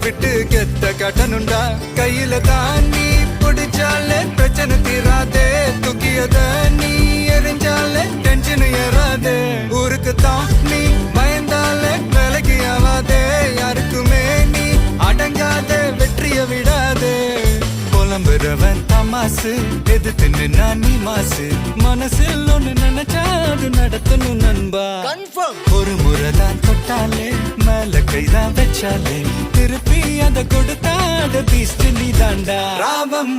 விட்டு கெத்த கட்டணுண்டா கையில தான் நீ பிடிச்சாலே பிரச்சனை தீராதே தூக்கியத நீ எரிஞ்சாலே டென்ஷன் ஏறாதே ஊருக்கு தான் நீ பயந்தாலே வேலைக்கு ஆவாதே யாருக்குமே நீ அடங்காத வெற்றிய விடாதே புலம்புறவன் தமாசு எதிர்த்து நின்னா நீ மாசு மனசில் ஒண்ணு நினைச்சா அது நடத்தணும் நண்பா ஒரு முறைதான் தொட்டாலே மேல கைதான் வச்சாலே திருப்பி அத கொடுத்தாட பீஸ்ட் நீ தாண்டா ராவம்